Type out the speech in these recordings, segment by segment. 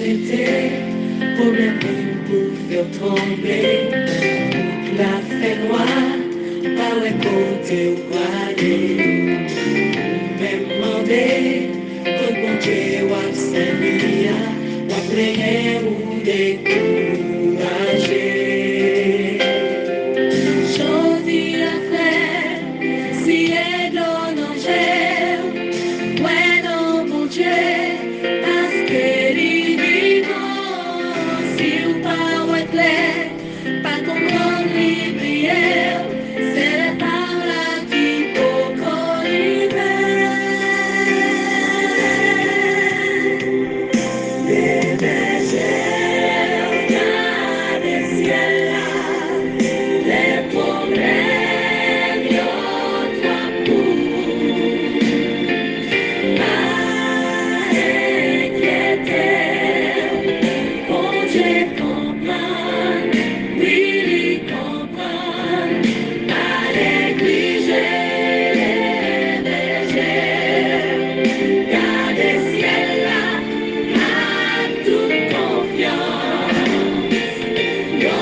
c'était problème pour faire tomber. La fait noire, pas ouais côté ou croyez. Même demandé, quand bon Dieu ou Seigneur, ou prier ou décourager. Choisi la frère, si est dans l'enfer, ouais non mon Dieu, parce que les vivants, si ou pas ouais clair, pas comprendre les prières, c'est la parole qui peut corriger. Les bergères, regardez ciel là, les problèmes y'ont trois coups. Pas inquiéter, bon Dieu comprend, oui il comprend. Pas négliger les bergères, gardez ciel là, à toute confiance. Yo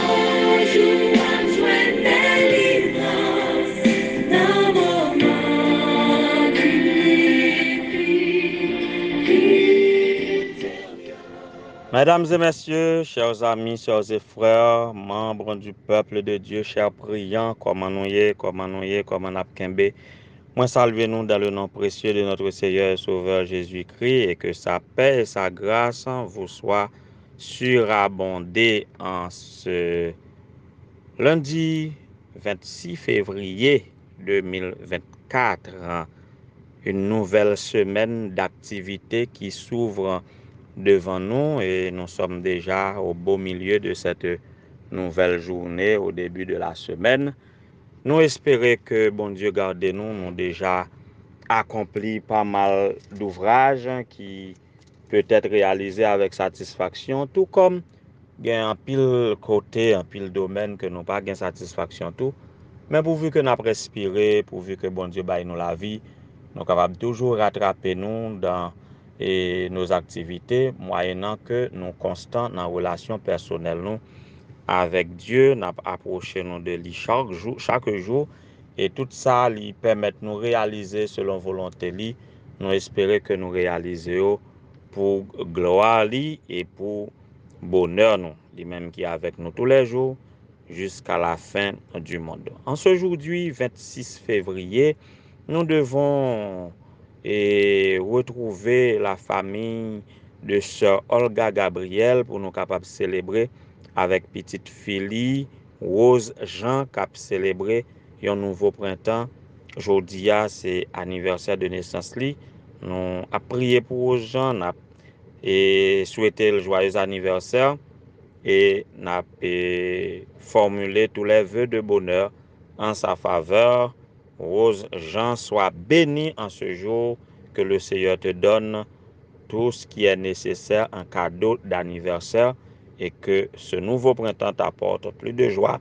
joue à joindre délivrance dans moment Mesdames et messieurs, chers amis, chers et frères, membres du peuple de Dieu, chers priants, comment nous y, comment nous kembe. Moi salue nous dans le nom précieux de notre Seigneur et Sauveur Jésus-Christ et que sa paix et sa grâce vous soient surabondées en ce lundi 26 février 2024. Une nouvelle semaine d'activité qui s'ouvre devant nous et nous sommes déjà au beau milieu de cette nouvelle journée, au début de la semaine. Nous espérons que bon Dieu garde nous, nous déjà accompli pas mal d'ouvrages qui peut être réalisés avec satisfaction, tout comme il y a un pile côté, un pile domaine que nous pas gain satisfaction tout. Mais pourvu que nous avons respiré, pourvu que bon Dieu baille nous la vie, nous sommes capables toujours rattraper nous dans nos activités, moyennant que nous constants dans la relation personnelle nous avec Dieu, nous approchons nous de lui chaque jour, et tout ça lui permet de nous réaliser selon volonté lui. Nous espérons que nous réalisions pour gloire lui et pour bonheur nous, lui-même qui est avec nous tous les jours jusqu'à la fin du monde. En ce aujourd'hui, 26 février, nous devons retrouver la famille de sœur Olga Gabriel pour nous capables de célébrer avec petite fille Rose Jean qui a célébré un nouveau printemps. Aujourd'hui, c'est anniversaire de naissance li. Nous a prié pour Rose Jean et souhaité le joyeux anniversaire et n'a formulé tous les vœux de bonheur en sa faveur. Rose Jean, sois béni en ce jour, que le Seigneur te donne tout ce qui est nécessaire en cadeau d'anniversaire et que ce nouveau printemps t'apporte plus de joie,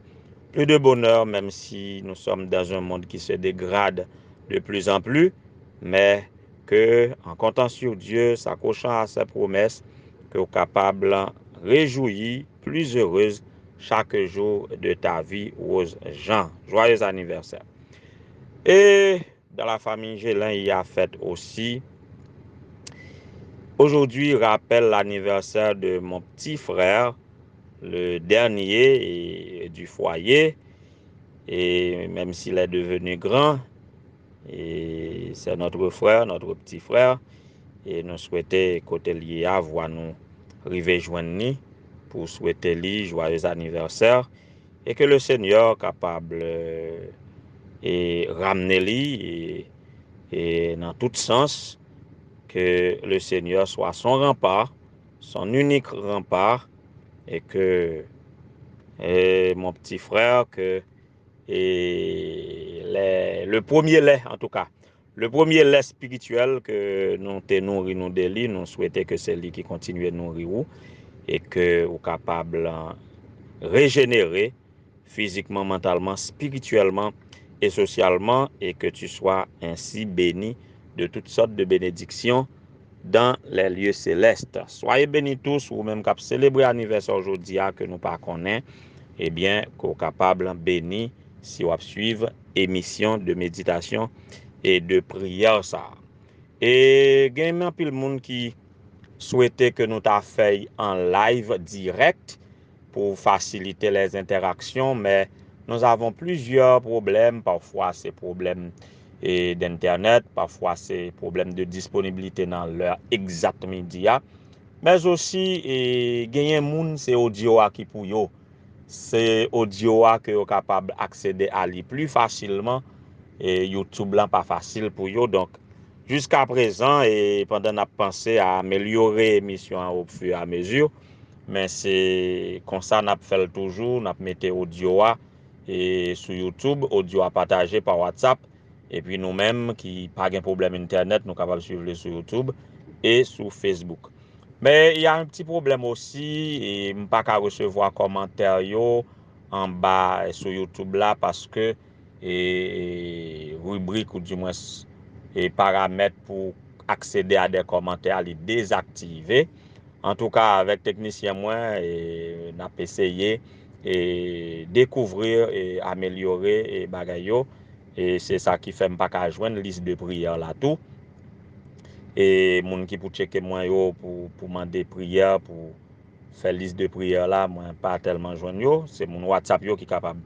plus de bonheur, même si nous sommes dans un monde qui se dégrade de plus en plus, mais que en comptant sur Dieu, s'accrochant à ses promesses, que vous êtes capable réjouir, plus heureuse chaque jour de ta vie, Rose Jean. Joyeux anniversaire. Et dans la famille Gélin, il y a fête aussi. Aujourd'hui, rappelle l'anniversaire de mon petit frère, le dernier du foyer, et même s'il est devenu grand, et c'est notre frère, notre petit frère, et nous souhaitons côté lié à voir nous arriver joindre pour souhaiter lui joyeux anniversaire et que le Seigneur capable et ramener lui et dans tout sens, que le Seigneur soit son rempart, son unique rempart, et que mon petit frère, que le premier lait en tout cas, le premier lait spirituel que nous te nourris nous de lui, nous souhaitons que c'est lui qui continue de nourrir nous et que vous capable régénérer physiquement, mentalement, spirituellement et socialement, et que tu sois ainsi béni de toutes sortes de bénédictions dans les lieux célestes. Soyez bénis tous, ou même qui célébrer anniversaire aujourd'hui que nous pas connaît, eh bien, qu'on capable béni si on suivre émission de méditation et de prière ça. Et il y a un peu de monde qui souhaitait que nous t'a fait en live direct pour faciliter les interactions, mais nous avons plusieurs problèmes. Parfois, c'est problème d'internet, parfois c'est problème de disponibilité dans l'heure exacte midi. Mais aussi, gagner moun c'est audio qui pour yo. C'est audio que yo capable accéder à lui plus facilement et YouTube là pas facile pour yo. Donc jusqu'à présent et pendant n'a pensé à améliorer l'émission au fur et à mesure, mais c'est comme ça n'a fait toujours, n'a mettre audio et sur YouTube, audio à partager par WhatsApp et puis nous-mêmes qui pas de problème internet, nous capable suivre sur YouTube et sur Facebook. Mais il y a un petit problème aussi et pas qu'à recevoir commentaires yo en bas sur YouTube là parce que rubrique ou du moins et paramètres pour accéder à des commentaires les désactiver. En tout cas, avec technicien moi, n'a essayé et découvrir et améliorer et bagay yo. Et c'est ça qui fait pas qu'à joindre liste de prière là tout. Et moun qui pour checker moi yo pour demander prière pour faire liste de prière là, moi pas tellement joindre yo, c'est mon WhatsApp yo qui capable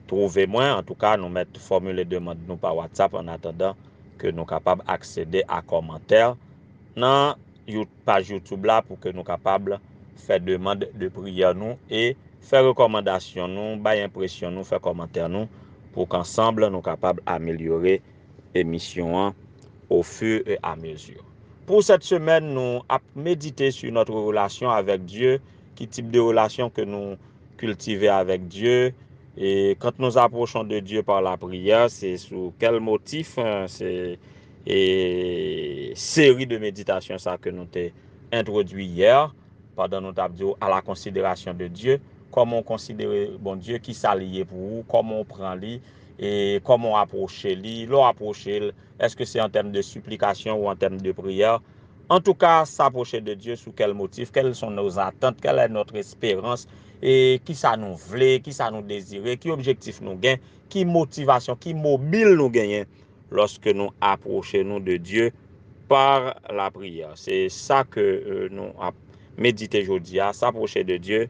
trouver moi. En tout cas, nous mettre formule de demande nous par WhatsApp en attendant que nous capable accéder à commentaires dans page YouTube là pour que nous capable faire demande de prière nous et faire recommandation nous, bailler impression nous, faire commentaire nous pour qu'ensemble nous capable améliorer émission au fur et à mesure. Pour cette semaine, nous avons médité sur notre relation avec Dieu, quel type de relation que nous cultivons avec Dieu. Et quand nous approchons de Dieu par la prière, c'est sous quel motif, c'est série de méditation ça que nous avons introduit hier, pendant nous avons à la considération de Dieu, comment on considère bon Dieu, qui s'allie pour vous, comment on prend lui, et comment approcher lui, est-ce que c'est en termes de supplication ou en termes de prière? En tout cas, s'approcher de Dieu sous quel motif, quelles sont nos attentes, quelle est notre espérance, et qui ça nous voulait, qui ça nous désirait, qui objectif nous gagne, qui motivation, qui mobile nous gagne lorsque nous approchons de Dieu par la prière. C'est ça que nous avons médité aujourd'hui, s'approcher de Dieu,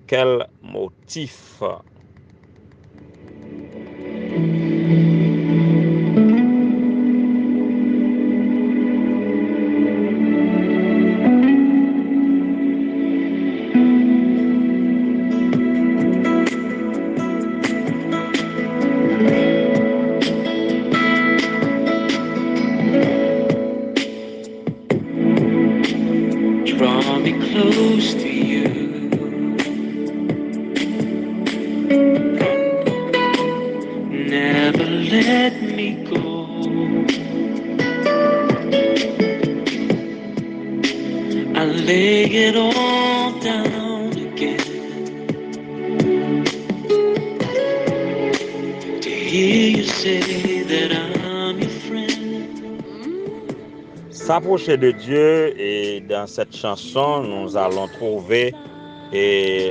quel motif? Draw me close to you. Never let me go. I lay it all down again to hear you say that I'm your friend. S'approcher de Dieu, et dans cette chanson, nous allons trouver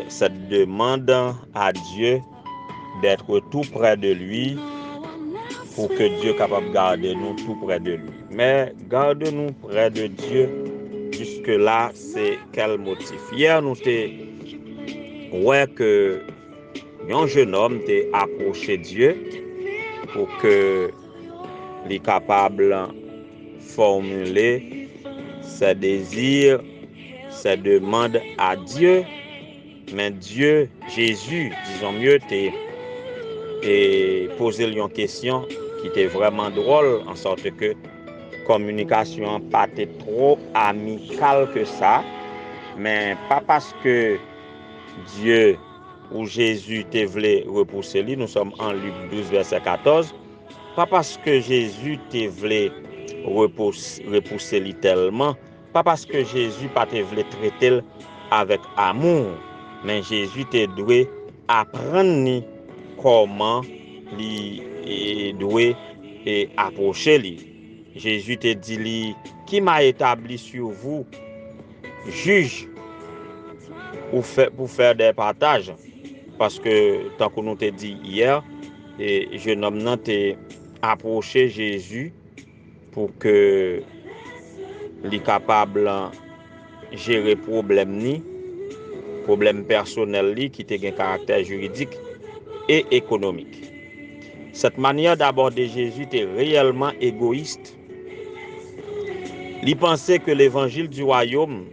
cette demande à Dieu d'être tout près de lui pour que Dieu soit capable de garder nous tout près de lui. Mais garde-nous près de Dieu, jusque-là, c'est quel motif? Hier, nous avons ouais que un jeune homme t'a approché Dieu pour que il soit capable formuler ses désirs, ses demandes à Dieu. Mais Dieu, Jésus, disons mieux, t'a posé une question qui était vraiment drôle, en sorte que communication pas trop amicale que ça, mais pas parce que Dieu ou Jésus te voulait repousser lui. Nous sommes en Luc 12, verset 14. Pas parce que Jésus te voulait repousser lui tellement, pas parce que Jésus pas te voulait traiter avec amour, mais Jésus te doit apprendre comment lui doit approcher lui. Jésus te dit, qui m'a établi sur vous, juge pour faire des partages. Parce que, tant que nous te dit hier, et jeune homme nan te approché Jésus pour que li capable gérer problème personnel li qui te un caractère juridique et économique. Cette manière d'aborder Jésus était réellement égoïste. Il pensait que l'évangile du royaume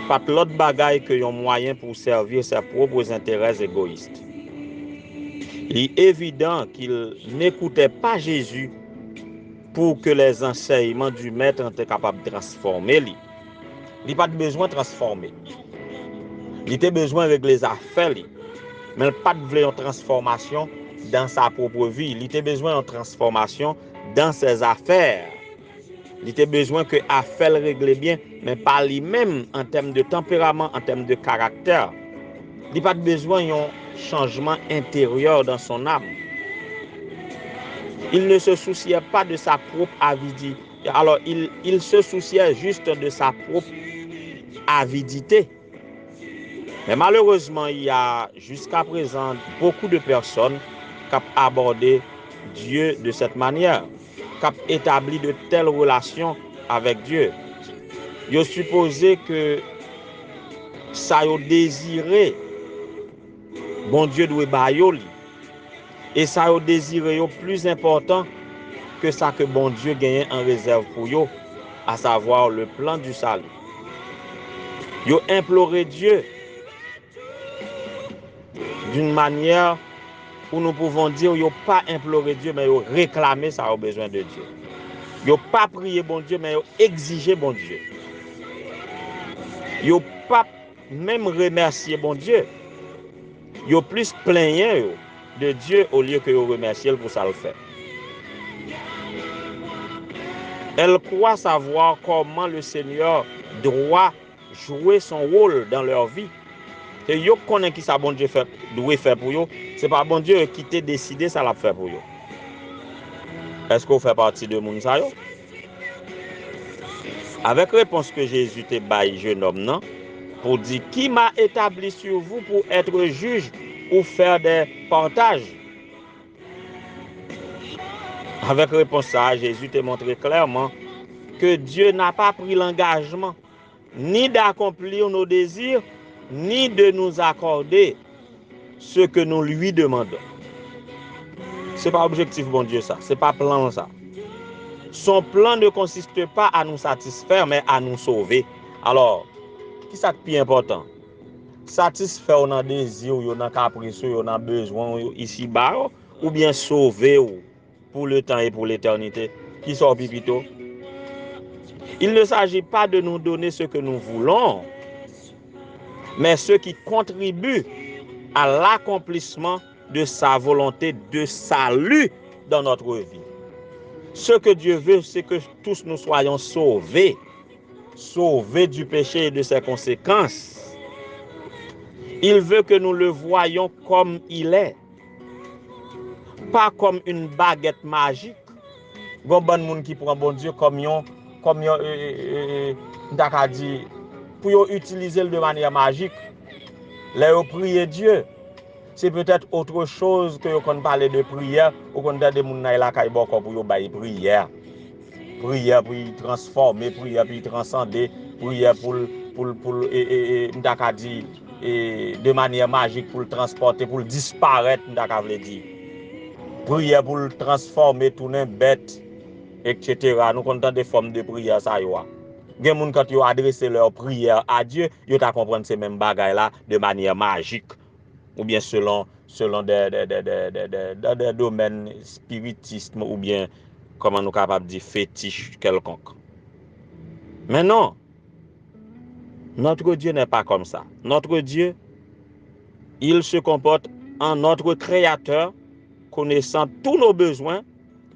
pas l'autre bagaille que un moyen pour servir ses propres intérêts égoïstes. Il est évident qu'il n'écoutait pas Jésus pour que les enseignements du maître étaient capables de transformer lui. Il n'a pas besoin de transformer. Il a besoin de régler les affaires, mais il n'a pas besoin de transformation dans sa propre vie. Il a besoin de transformation dans ses affaires. Il a besoin que affaires règle bien, mais pas lui-même en termes de tempérament, en termes de caractère. Il n'a pas besoin d'un changement intérieur dans son âme. Il ne se souciait pas de sa propre avidité. Alors, il se souciait juste de sa propre avidité. Mais malheureusement, il y a jusqu'à présent beaucoup de personnes qui ont abordé Dieu de cette manière, qui ont établi de telles relations avec Dieu. Ils ont supposé que ça a désiré, bon Dieu doit bailler, et ça a désiré plus important que ça que bon Dieu gagne en réserve pour eux, à savoir le plan du salut. Ils ont imploré Dieu d'une manière où nous pouvons dire qu'ils n'ont pas imploré Dieu, mais ils ont réclamé ça au besoin de Dieu. Ils n'ont pas prié bon Dieu, mais ils ont exigé bon Dieu. Ils n'ont pas même remercié bon Dieu. Ils ont plus plaigné de Dieu au lieu que de remercier pour ça le faire. Elle croit savoir comment le Seigneur doit jouer son rôle dans leur vie. Et yo connaît qui ça bon Dieu fait doit faire pour eux, c'est pas bon Dieu qui t'a décidé ça l'a fait pour eux. Est-ce qu'on fait partie de moun sa yo? Avec réponse que Jésus te baille jeune homme non pour dire qui m'a établi sur vous pour être juge ou faire des partages. Avec réponse ça, Jésus te montré clairement que Dieu n'a pas pris l'engagement ni d'accomplir nos désirs ni de nous accorder ce que nous lui demandons. Ce n'est pas objectif, bon Dieu, ça. Ce n'est pas plan, ça. Son plan ne consiste pas à nous satisfaire, mais à nous sauver. Alors, qui est le plus important? Satisfaire on a désir, on a caprice, on a besoin ici-bas, ou bien sauver pour le temps et pour l'éternité? Qui sort pipito? Il ne s'agit pas de nous donner ce que nous voulons, mais ce qui contribue à l'accomplissement de sa volonté de salut dans notre vie. Ce que Dieu veut, c'est que tous nous soyons sauvés, sauvés du péché et de ses conséquences. Il veut que nous le voyions comme il est, pas comme une baguette magique. Bon monde qui prend bon Dieu comme pour utiliser de manière magique. Là, prier Dieu, c'est peut-être autre chose que qu'on parler de prière ou qu'on a des gens la caille pour prière. Prière pour y transformer, prière pour y transcender, prière pour de manière magique pour le transporter, pour le disparaître, prière pour le transformer, tourner bête, etc. Nous comptons des formes de prière ça y a. Gen moun quand yo adressé leur prière à Dieu, yo ta comprendre ces mêmes bagailles là de manière magique ou bien selon des domaines spiritisme ou bien comment nous capable dire fétiche quelconque. Mais non. Notre Dieu n'est pas comme ça. Notre Dieu, il se comporte en notre créateur, connaissant tous nos besoins,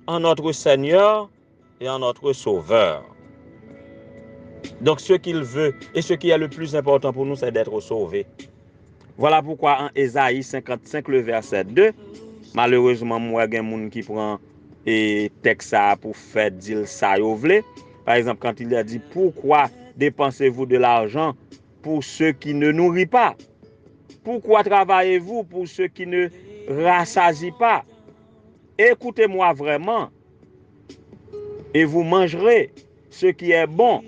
en notre Seigneur et en notre Sauveur. Donc ce qu'il veut et ce qui est le plus important pour nous, c'est d'être sauvés. Voilà pourquoi en Ésaïe 55, le verset 2, malheureusement, moi, il y a des gens qui prend et texte ça pour faire dire ça yo vle. Par exemple, quand il a dit pourquoi dépensez-vous de l'argent pour ceux qui ne nourrissent pas? Pourquoi travaillez-vous pour ceux qui ne rassasient pas? Écoutez-moi vraiment et vous mangerez ce qui est bon.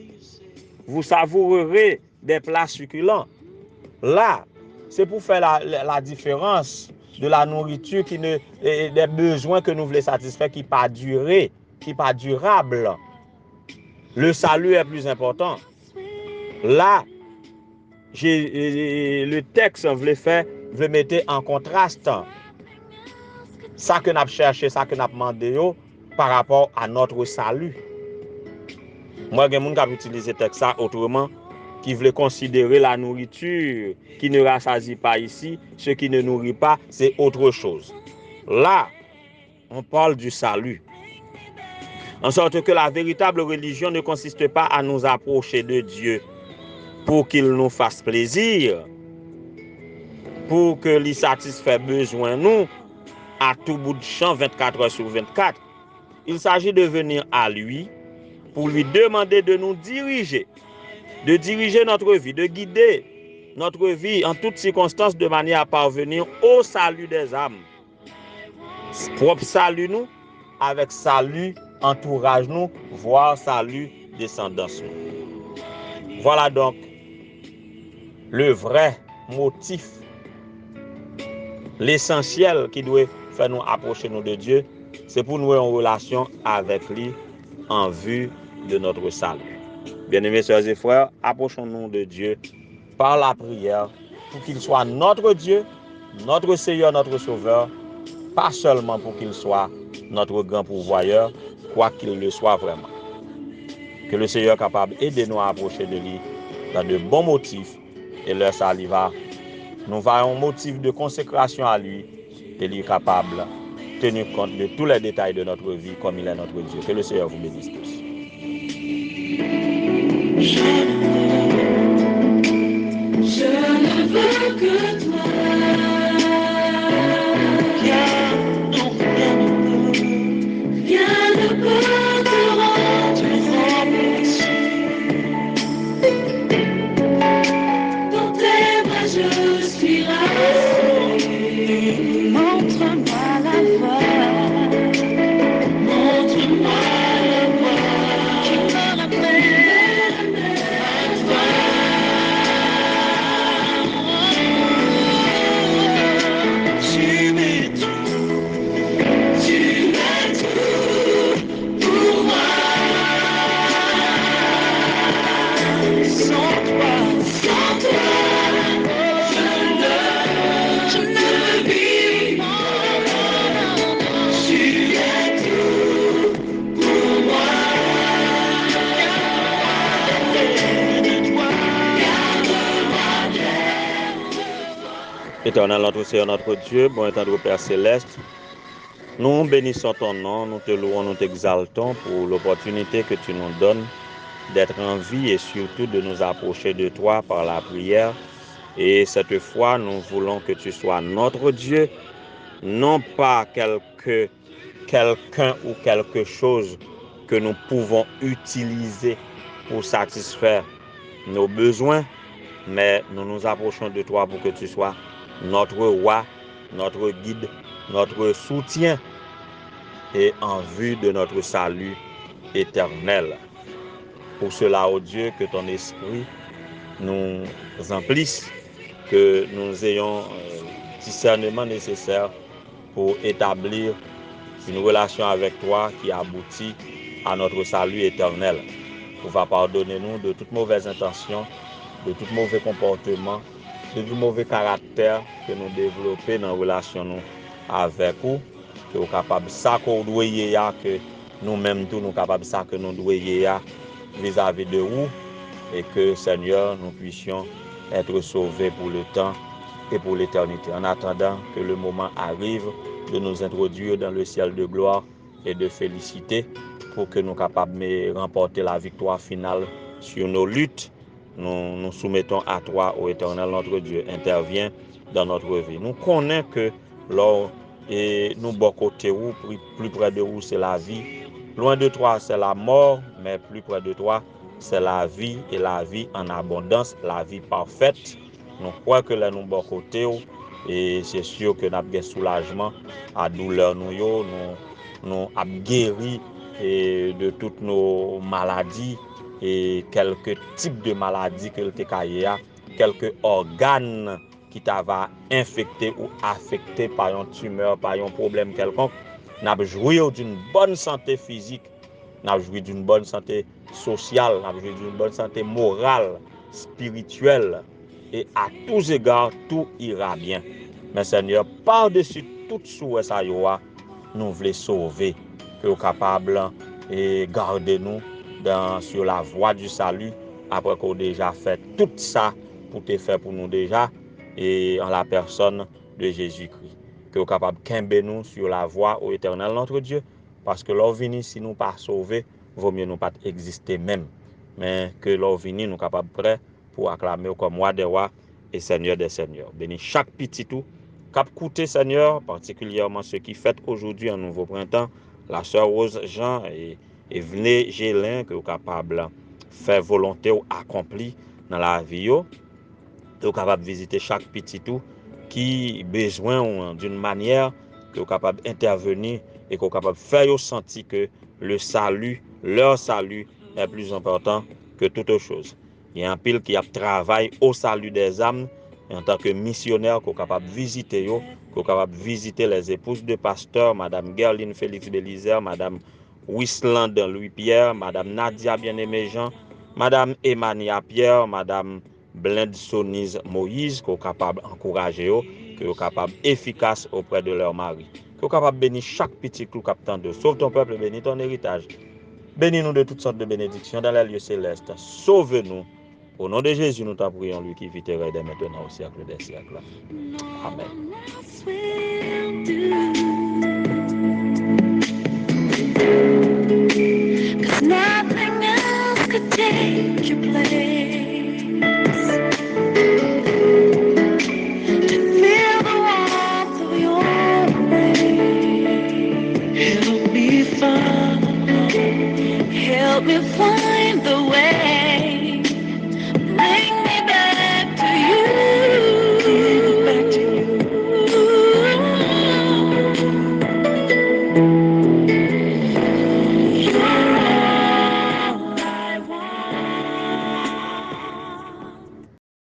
Vous savourerez des plats succulents. Là, c'est pour faire la différence de la nourriture et des besoins que nous voulons satisfaire qui pas durer, qui pas durable. Le salut est plus important. Là, le texte veut mettre en contraste ça que nous avons cherché, ça que nous avons demandé par rapport à notre salut. Moi, il y a des gens qui utilisent ce texte autrement, qui veulent considérer la nourriture qui ne rassasie pas ici, ce qui ne nourrit pas, c'est autre chose. Là, on parle du salut. En sorte que la véritable religion ne consiste pas à nous approcher de Dieu pour qu'il nous fasse plaisir, pour que lui satisfasse besoin nous à tout bout de champ 24 heures sur 24. Il s'agit de venir à lui pour lui demander de nous diriger, de diriger notre vie, de guider notre vie en toutes circonstances de manière à parvenir au salut des âmes. Propre salut nous, avec salut entourage nous, voire salut descendance nous. Voilà donc le vrai motif, l'essentiel qui doit faire nous approcher nous de Dieu, c'est pour nous en relation avec lui en vue de notre salut. Bien-aimés sœurs et frères, approchons-nous de Dieu par la prière pour qu'il soit notre Dieu, notre Seigneur, notre Sauveur, pas seulement pour qu'il soit notre grand pourvoyeur, quoiqu'il le soit vraiment. Que le Seigneur soit capable d'aider nous à approcher de lui dans de bons motifs et leur saliva. Nous voyons un motif de consécration à lui et lui est capable de tenir compte de tous les détails de notre vie comme il est notre Dieu. Que le Seigneur vous bénisse tous. Je ne veux que toi. Rien ne peut te rendre dans tes bras je suis ramassée. Montre-moi la voie. Montre-moi la voie qui me ramène à toi. Tu m'es tout pour moi. Sans toi, je ne vis pas. Tu es tout pour moi. Éternel, notre Seigneur, notre Dieu, bon étant de Père Céleste, nous bénissons ton nom, nous te louons, nous t'exaltons pour l'opportunité que tu nous donnes d'être en vie et surtout de nous approcher de toi par la prière. Et cette fois, nous voulons que tu sois notre Dieu, non pas quelqu'un ou quelque chose que nous pouvons utiliser pour satisfaire nos besoins, mais nous nous approchons de toi pour que tu sois notre roi, notre guide, notre soutien et en vue de notre salut éternel. Pour cela, ô Dieu, que ton esprit nous emplisse, que nous ayons le discernement nécessaire pour établir une relation avec toi qui aboutit à notre salut éternel. Pouvoir pardonner-nous de toute mauvaise intention, de tout mauvais comportement, de tout mauvais caractère que nous développons dans la relation nous avec vous, que nous sommes capables de ça qu'on doit y que nous-mêmes tous nous capables de ça que nous doit y vis-à-vis de vous et que Seigneur nous puissions être sauvés pour le temps et pour l'éternité. En attendant que le moment arrive de nous introduire dans le ciel de gloire et de félicité pour que nous soyons capables de remporter la victoire finale sur nos luttes. Nous nous soumettons à toi, ô Éternel, notre Dieu. Interviens dans notre vie. Nous connaissons que lors et nous bon côté où, plus près de où c'est la vie. Loin de toi, c'est la mort, mais plus près de toi, c'est la vie et la vie en abondance, la vie parfaite. Nous croyons que là, nous bon côté où, et c'est sûr que nous avons un soulagement à douleur nous avons guéri et de toutes nos maladies et quelques types de maladies que le TKIA, quelques organes qui t'ava infecté ou affecté par une tumeur, par un problème quelconque. N'a joui d'une bonne santé physique, n'a joui d'une bonne santé sociale, n'a joui d'une bonne santé morale, spirituelle, et à tous égards, tout ira bien. Mais Seigneur, par-dessus tout souhait ça nous voulons sauver, que nous capable et garder nous sur la voie du salut, après qu'on déjà fait tout ça pour te faire pour nous déjà, et en la personne de Jésus-Christ. Que nous capable de camber nous sur la voie au éternel notre Dieu, parce que l'on vini si nous pas sauver, vaut mieux nous pas exister même. Mais que l'on vini nous capable prêt pour acclamer comme roi des rois et seigneur des seigneurs. Bénis chaque petit tout cap coûté Seigneur, particulièrement ceux qui fêtent aujourd'hui un nouveau printemps, la sœur Rose Jean et Vné Gélin, que vous capable de faire volonté ou accompli dans la vie, que vous capable de visiter chaque petit tout qui besoin d'une manière que vous capable d'intervenir et que vous capable de faire sentir que le salut, leur salut est plus important que toute chose. Il y a un pile qui a travaillé au salut des âmes en tant que missionnaire qu'on est capable de visiter, qu'on est capable de visiter les épouses de pasteur, Madame Gerline Félix Bélizer, Madame Wisland Louis-Pierre, Madame Nadia Bien-Aimé Jean, Madame Emania Pierre, Madame Blende Sonise Moïse, qu'on est capable d'encourager, qu'on est capable efficace auprès de leur mari, qu'on est capable de bénir chaque petit clou captant de sauve ton peuple, bénis ton héritage. Bénis-nous de toutes sortes de bénédictions dans les lieux célestes. Sauve-nous. Au nom de Jésus, nous t'en prions, lui qui vit et règne maintenant au siècle des siècles. Amen. Nothing else could take your place.